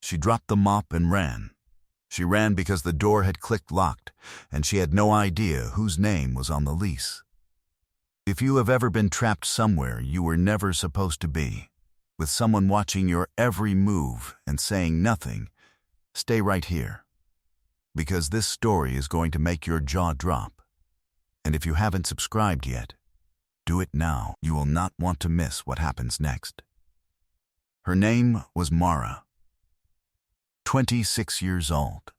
She dropped the mop and ran. She ran because the door had clicked locked, and she had no idea whose name was on the lease. If you have ever been trapped somewhere you were never supposed to be, with someone watching your every move and saying nothing, stay right here. Because this story is going to make your jaw drop. And if you haven't subscribed yet, do it now. You will not want to miss what happens next. Her name was Mara. 26 years old.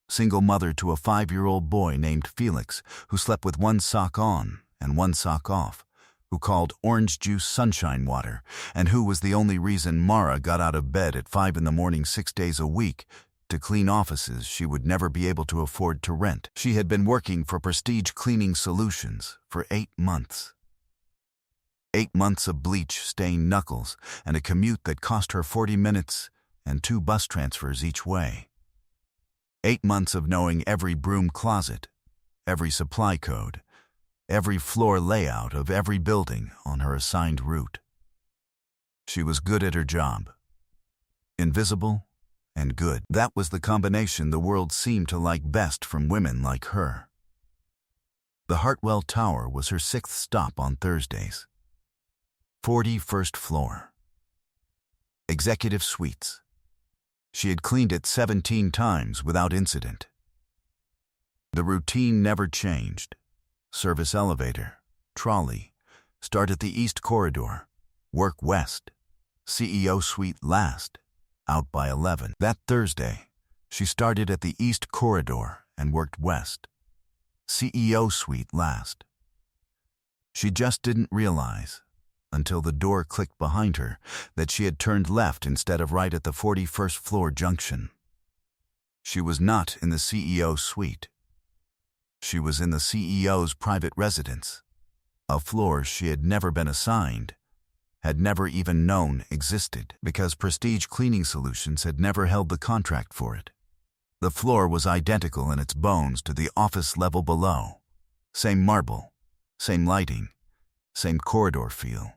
Single mother to a 5-year-old boy named Felix, who slept with one sock on and one sock off, who called orange juice sunshine water, and who was the only reason Mara got out of bed at 5 in the morning 6 days a week to clean offices she would never be able to afford to rent. She had been working for Prestige Cleaning Solutions for 8 months. 8 months of bleach-stained knuckles and a commute that cost her 40 minutes and 2 bus transfers each way. 8 months of knowing every broom closet, every supply code, every floor layout of every building on her assigned route. She was good at her job. Invisible and good. That was the combination the world seemed to like best from women like her. The Hartwell Tower was her 6th stop on Thursdays. 41st floor. Executive Suites. She had cleaned it 17 times without incident. The routine never changed. Service elevator, trolley, start at the East Corridor, work west, CEO suite last, out by 11. That Thursday, she started at the East Corridor and worked west, CEO suite last. She just didn't realize, until the door clicked behind her, that she had turned left instead of right at the 41st floor junction. She was not in the CEO suite. She was in the CEO's private residence, a floor she had never been assigned, had never even known existed, because Prestige Cleaning Solutions had never held the contract for it. The floor was identical in its bones to the office level below. Same marble, same lighting, same corridor feel.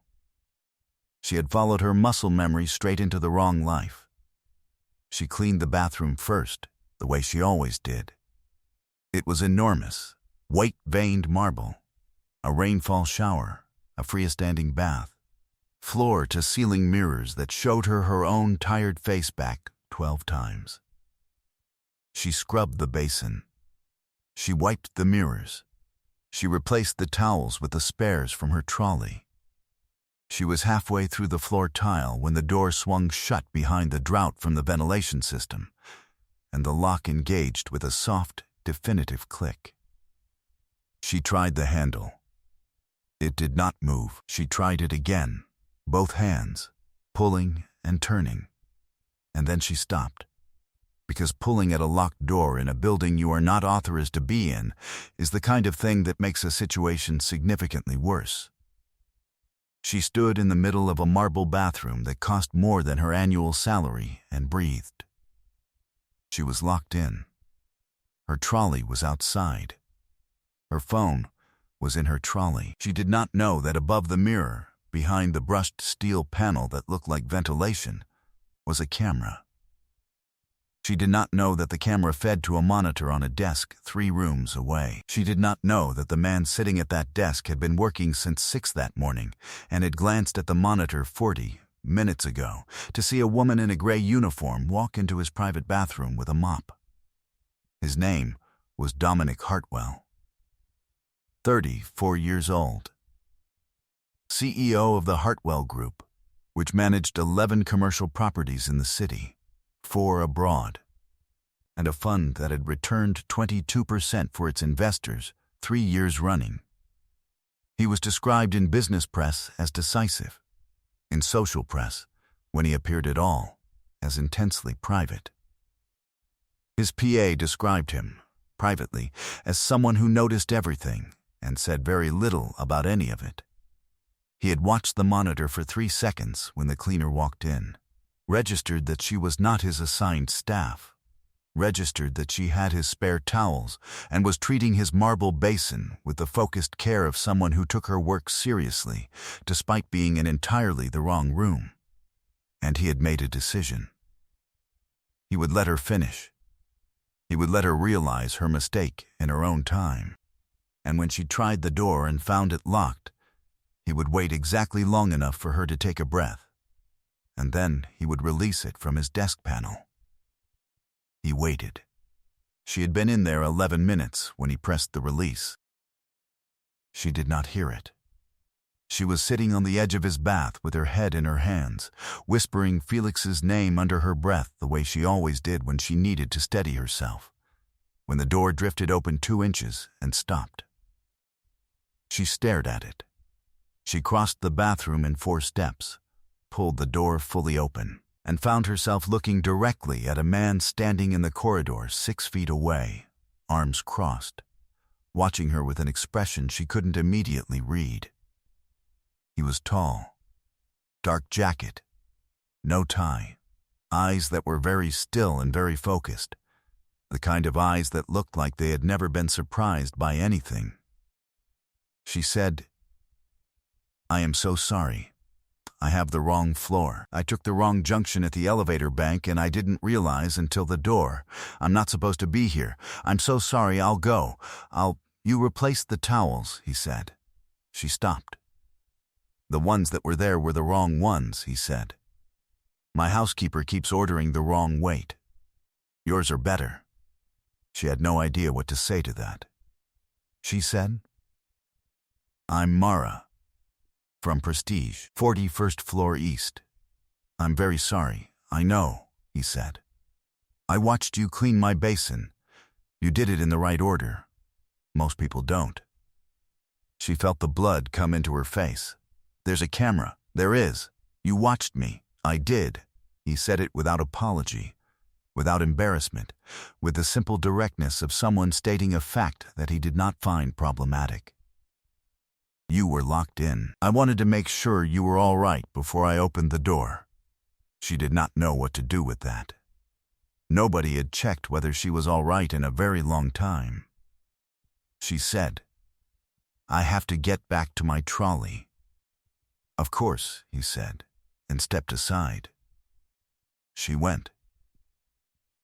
She had followed her muscle memory straight into the wrong life. She cleaned the bathroom first, the way she always did. It was enormous, white-veined marble, a rainfall shower, a freestanding bath, floor-to-ceiling mirrors that showed her own tired face back 12 times. She scrubbed the basin. She wiped the mirrors. She replaced the towels with the spares from her trolley. She was halfway through the floor tile when the door swung shut behind the drought from the ventilation system, and the lock engaged with a soft, definitive click. She tried the handle. It did not move. She tried it again, both hands, pulling and turning. And then she stopped, because pulling at a locked door in a building you are not authorized to be in is the kind of thing that makes a situation significantly worse. She stood in the middle of a marble bathroom that cost more than her annual salary and breathed. She was locked in. Her trolley was outside. Her phone was in her trolley. She did not know that above the mirror, behind the brushed steel panel that looked like ventilation, was a camera. She did not know that the camera fed to a monitor on a desk 3 rooms away. She did not know that the man sitting at that desk had been working since 6 that morning and had glanced at the monitor 40 minutes ago to see a woman in a gray uniform walk into his private bathroom with a mop. His name was Dominic Hartwell. 34 years old. CEO of the Hartwell Group, which managed 11 commercial properties in the city, 4 abroad, and a fund that had returned 22% for its investors 3 years running. He was described in business press as decisive, in social press, when he appeared at all, as intensely private. His PA described him, privately, as someone who noticed everything and said very little about any of it. He had watched the monitor for 3 seconds when the cleaner walked in, registered that she was not his assigned staff, registered that she had his spare towels, and was treating his marble basin with the focused care of someone who took her work seriously, despite being in entirely the wrong room. And he had made a decision. He would let her finish. He would let her realize her mistake in her own time. And when she tried the door and found it locked, he would wait exactly long enough for her to take a breath, and then he would release it from his desk panel. He waited. She had been in there 11 minutes when he pressed the release. She did not hear it. She was sitting on the edge of his bath with her head in her hands, whispering Felix's name under her breath the way she always did when she needed to steady herself, when the door drifted open 2 inches and stopped. She stared at it. She crossed the bathroom in 4 steps, pulled the door fully open, and found herself looking directly at a man standing in the corridor 6 feet away, arms crossed, watching her with an expression she couldn't immediately read. He was tall, dark jacket, no tie, eyes that were very still and very focused, the kind of eyes that looked like they had never been surprised by anything. She said, "I am so sorry. I have the wrong floor. I took the wrong junction at the elevator bank and I didn't realize until the door. I'm not supposed to be here. I'm so sorry. I'll go. You replaced the towels," he said. She stopped. "The ones that were there were the wrong ones," he said. "My housekeeper keeps ordering the wrong weight. Yours are better." She had no idea what to say to that. She said, "I'm Mara, from Prestige, 41st floor east. I'm very sorry, I know," he said. "I watched you clean my basin. You did it in the right order. Most people don't." She felt the blood come into her face. "There's a camera. There is. You watched me. I did." He said it without apology, without embarrassment, with the simple directness of someone stating a fact that he did not find problematic. "You were locked in. I wanted to make sure you were all right before I opened the door." She did not know what to do with that. Nobody had checked whether she was all right in a very long time. She said, "I have to get back to my trolley." "Of course," he said, and stepped aside. She went.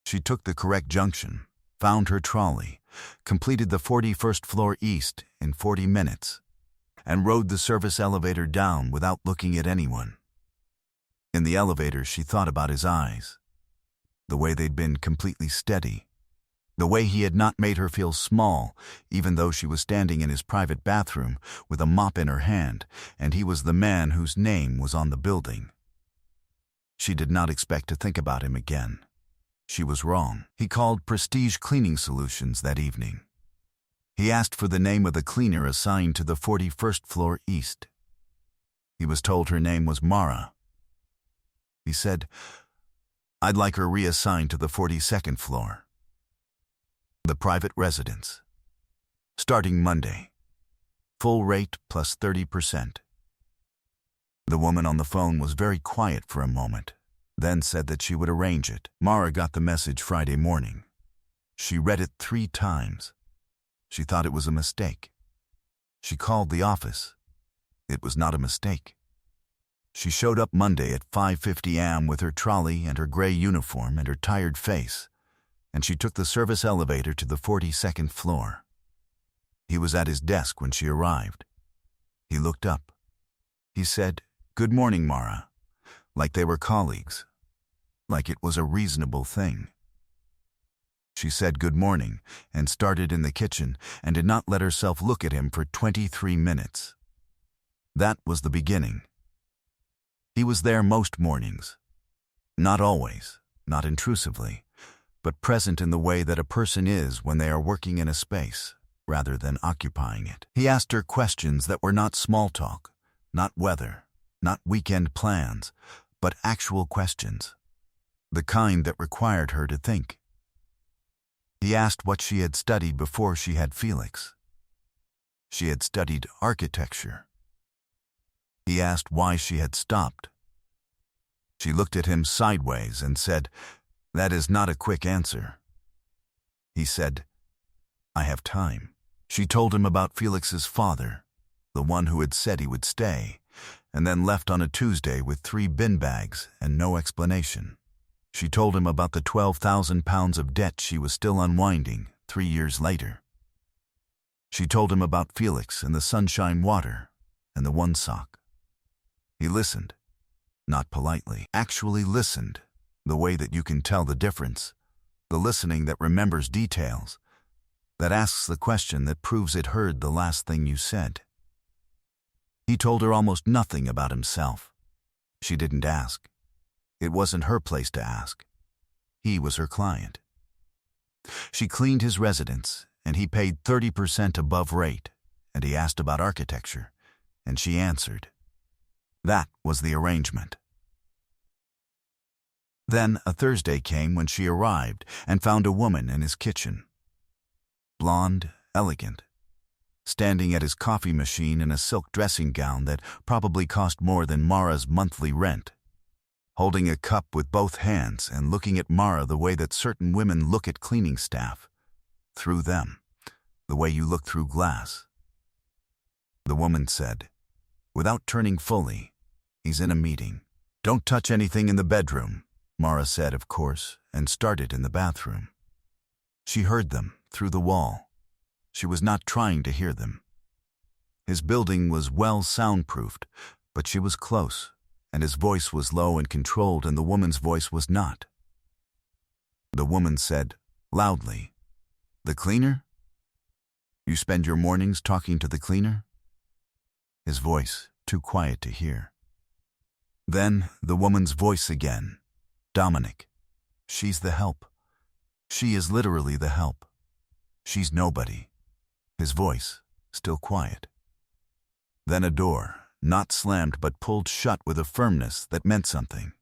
She took the correct junction, found her trolley, completed the 41st floor east in 40 minutes, and rode the service elevator down without looking at anyone. In the elevator, she thought about his eyes, the way they'd been completely steady, the way he had not made her feel small, even though she was standing in his private bathroom with a mop in her hand, and he was the man whose name was on the building. She did not expect to think about him again. She was wrong. He called Prestige Cleaning Solutions that evening. He asked for the name of the cleaner assigned to the 41st floor east. He was told her name was Mara. He said, "I'd like her reassigned to the 42nd floor. The private residence. Starting Monday. Full rate plus 30%. The woman on the phone was very quiet for a moment, then said that she would arrange it. Mara got the message Friday morning. She read it 3 times. She thought it was a mistake. She called the office. It was not a mistake. She showed up Monday at 5:50 a.m. with her trolley and her gray uniform and her tired face, and she took the service elevator to the 42nd floor. He was at his desk when she arrived. He looked up. He said, "Good morning, Mara," like they were colleagues, like it was a reasonable thing. She said good morning and started in the kitchen and did not let herself look at him for 23 minutes. That was the beginning. He was there most mornings. Not always, not intrusively, but present in the way that a person is when they are working in a space, rather than occupying it. He asked her questions that were not small talk, not weather, not weekend plans, but actual questions, the kind that required her to think. He asked what she had studied before she had Felix. She had studied architecture. He asked why she had stopped. She looked at him sideways and said, "That is not a quick answer." He said, "I have time." She told him about Felix's father, the one who had said he would stay, and then left on a Tuesday with 3 bin bags and no explanation. She told him about the 12,000 pounds of debt she was still unwinding 3 years later. She told him about Felix and the sunshine water and the one sock. He listened, not politely, actually listened, the way that you can tell the difference, the listening that remembers details, that asks the question that proves it heard the last thing you said. He told her almost nothing about himself. She didn't ask. It wasn't her place to ask. He was her client. She cleaned his residence, and he paid 30% above rate, and he asked about architecture, and she answered. That was the arrangement. Then a Thursday came when she arrived and found a woman in his kitchen. Blonde, elegant, standing at his coffee machine in a silk dressing gown that probably cost more than Mara's monthly rent, holding a cup with both hands and looking at Mara the way that certain women look at cleaning staff, through them, the way you look through glass. The woman said, without turning fully, "He's in a meeting." "Don't touch anything in the bedroom," Mara said, of course, and started in the bathroom. She heard them through the wall. She was not trying to hear them. His building was well soundproofed, but she was close, and his voice was low and controlled, and the woman's voice was not. The woman said, loudly, "The cleaner? You spend your mornings talking to the cleaner?" His voice, too quiet to hear. Then the woman's voice again. "Dominic, she's the help. She is literally the help. She's nobody." His voice, still quiet. Then a door, not slammed but pulled shut with a firmness that meant something.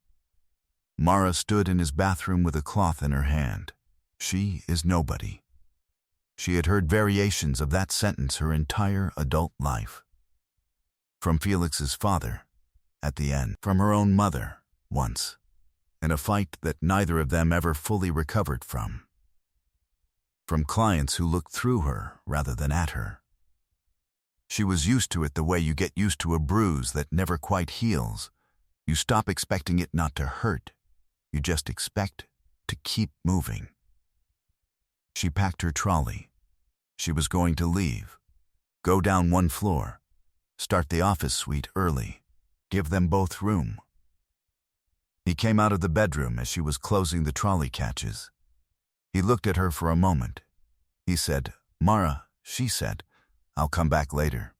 Mara stood in his bathroom with a cloth in her hand. She is nobody. She had heard variations of that sentence her entire adult life. From Felix's father, at the end, from her own mother, once, in a fight that neither of them ever fully recovered from. From clients who looked through her rather than at her. She was used to it the way you get used to a bruise that never quite heals. You stop expecting it not to hurt. You just expect to keep moving. She packed her trolley. She was going to leave. Go down one floor. Start the office suite early. Give them both room. He came out of the bedroom as she was closing the trolley catches. He looked at her for a moment. He said, "Mara," she said, "I'll come back later."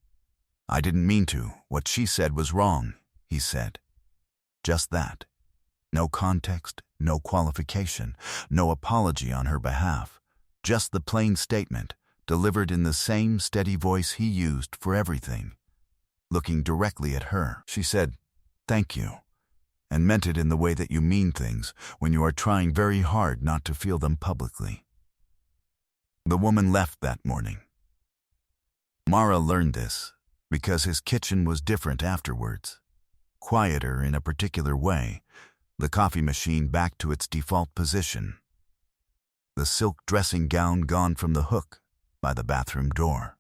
"I didn't mean to. What she said was wrong," he said. Just that. No context, no qualification, no apology on her behalf. Just the plain statement, delivered in the same steady voice he used for everything. Looking directly at her, she said, "Thank you," and meant it in the way that you mean things when you are trying very hard not to feel them publicly. The woman left that morning. Mara learned this because his kitchen was different afterwards. Quieter in a particular way, the coffee machine back to its default position. The silk dressing gown gone from the hook by the bathroom door.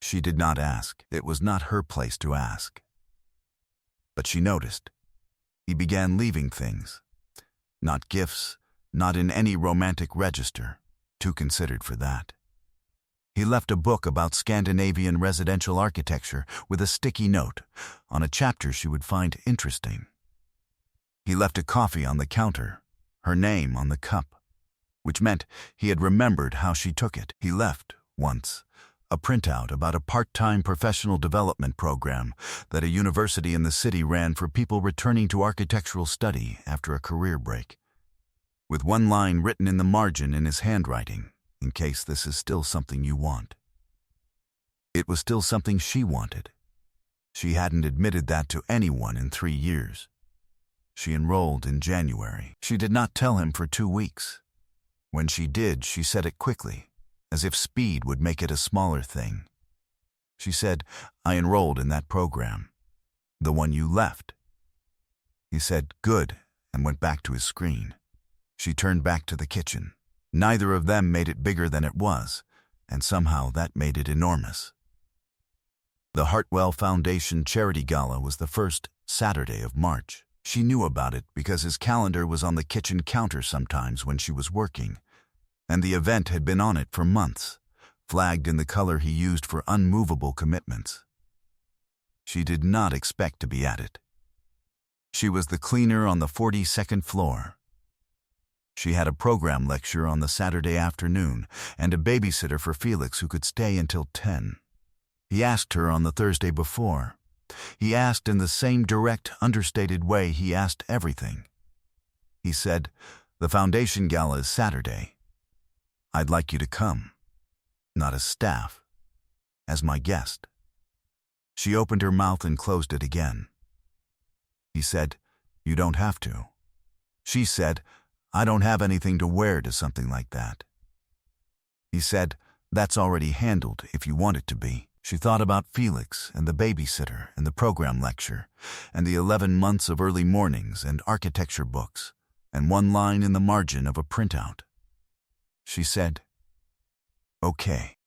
She did not ask. It was not her place to ask. But she noticed. He began leaving things. Not gifts, not in any romantic register, too considered for that. He left a book about Scandinavian residential architecture with a sticky note on a chapter she would find interesting. He left a coffee on the counter, her name on the cup, which meant he had remembered how she took it. He left, once, a printout about a part-time professional development program that a university in the city ran for people returning to architectural study after a career break, with one line written in the margin in his handwriting, in case this is still something you want. It was still something she wanted. She hadn't admitted that to anyone in 3 years. She enrolled in January. She did not tell him for 2 weeks. When she did, she said it quickly, as if speed would make it a smaller thing. She said, "I enrolled in that program. The one you left." He said, "Good," and went back to his screen. She turned back to the kitchen. Neither of them made it bigger than it was, and somehow that made it enormous. The Hartwell Foundation Charity Gala was the first Saturday of March. She knew about it because his calendar was on the kitchen counter sometimes when she was working, and the event had been on it for months, flagged in the color he used for unmovable commitments. She did not expect to be at it. She was the cleaner on the 42nd floor. She had a program lecture on the Saturday afternoon and a babysitter for Felix who could stay until 10. He asked her on the Thursday before. He asked in the same direct, understated way he asked everything. He said, "The foundation gala is Saturday. I'd like you to come. Not as staff, as my guest." She opened her mouth and closed it again. He said, "You don't have to." She said, "I don't have anything to wear to something like that." He said, "That's already handled if you want it to be." She thought about Felix and the babysitter and the program lecture and the 11 months of early mornings and architecture books and one line in the margin of a printout. She said, "Okay."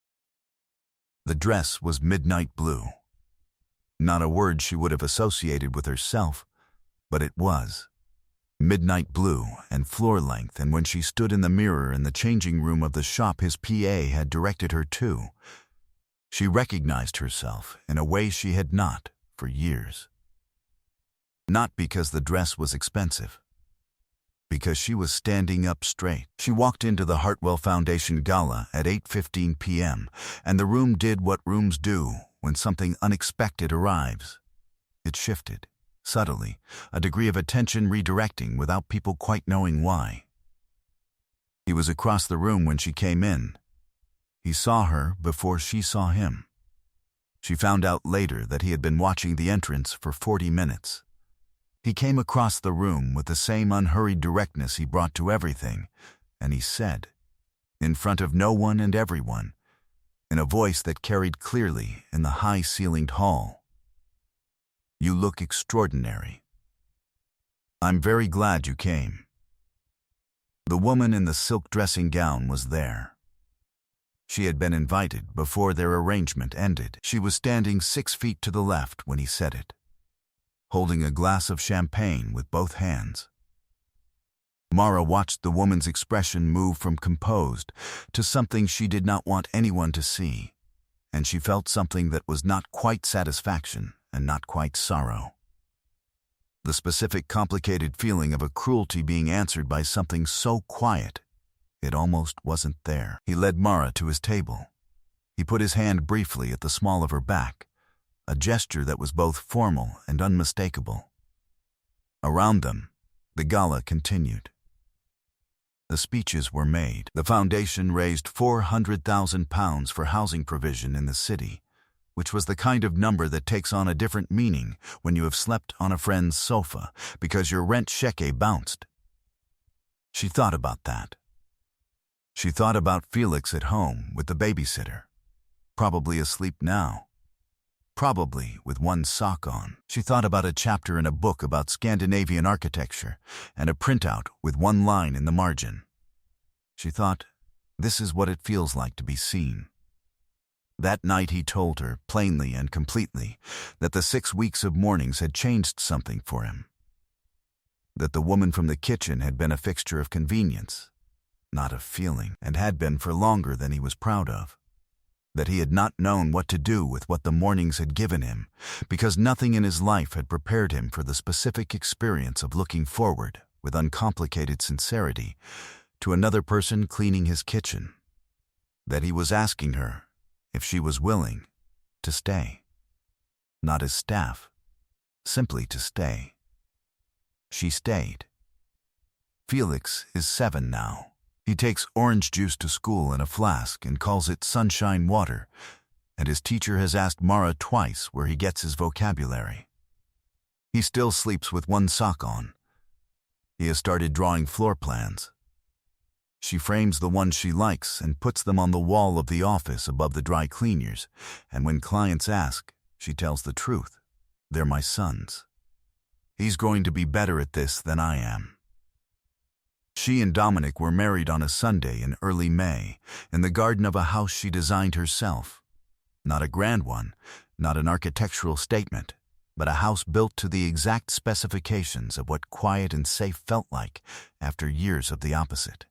The dress was midnight blue. Not a word she would have associated with herself, but it was. Midnight blue and floor length, and when she stood in the mirror in the changing room of the shop his PA had directed her to, she recognized herself in a way she had not for years. Not because the dress was expensive, because she was standing up straight. She walked into the Hartwell Foundation Gala at 8:15 p.m., and the room did what rooms do when something unexpected arrives. It shifted, subtly, a degree of attention redirecting without people quite knowing why. He was across the room when she came in. He saw her before she saw him. She found out later that he had been watching the entrance for 40 minutes. He came across the room with the same unhurried directness he brought to everything, and he said, in front of no one and everyone, in a voice that carried clearly in the high-ceilinged hall, "You look extraordinary. I'm very glad you came." The woman in the silk dressing gown was there. She had been invited before their arrangement ended. She was standing 6 feet to the left when he said it, holding a glass of champagne with both hands. Mara watched the woman's expression move from composed to something she did not want anyone to see, and she felt something that was not quite satisfaction and not quite sorrow. The specific complicated feeling of a cruelty being answered by something so quiet it almost wasn't there. He led Mara to his table. He put his hand briefly at the small of her back, a gesture that was both formal and unmistakable. Around them, the gala continued. The speeches were made. The foundation raised £400,000 for housing provision in the city, which was the kind of number that takes on a different meaning when you have slept on a friend's sofa because your rent cheque bounced. She thought about that. She thought about Felix at home with the babysitter, probably asleep now, probably with one sock on. She thought about a chapter in a book about Scandinavian architecture and a printout with one line in the margin. She thought, this is what it feels like to be seen. That night he told her, plainly and completely, that the 6 weeks of mornings had changed something for him. That the woman from the kitchen had been a fixture of convenience, not of feeling, and had been for longer than he was proud of. That he had not known what to do with what the mornings had given him, because nothing in his life had prepared him for the specific experience of looking forward, with uncomplicated sincerity, to another person cleaning his kitchen. That he was asking her, if she was willing, to stay. Not as staff, simply to stay. She stayed. Felix is 7 now. He takes orange juice to school in a flask and calls it sunshine water, and his teacher has asked Mara twice where he gets his vocabulary. He still sleeps with one sock on. He has started drawing floor plans. She frames the ones she likes and puts them on the wall of the office above the dry cleaners, and when clients ask, she tells the truth. They're my son's. He's going to be better at this than I am. She and Dominic were married on a Sunday in early May, in the garden of a house she designed herself. Not a grand one, not an architectural statement, but a house built to the exact specifications of what quiet and safe felt like after years of the opposite.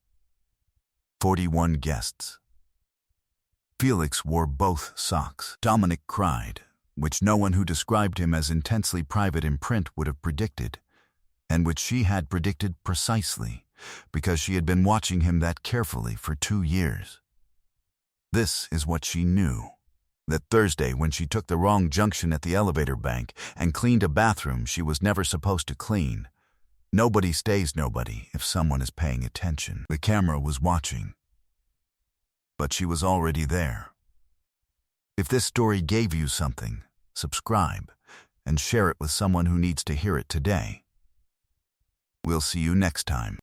41 guests. Felix wore both socks. Dominic cried, which no one who described him as intensely private in print would have predicted, and which she had predicted precisely, because she had been watching him that carefully for 2 years. This is what she knew. That Thursday, when she took the wrong junction at the elevator bank and cleaned a bathroom she was never supposed to clean, nobody stays nobody if someone is paying attention. The camera was watching, but she was already there. If this story gave you something, subscribe and share it with someone who needs to hear it today. We'll see you next time.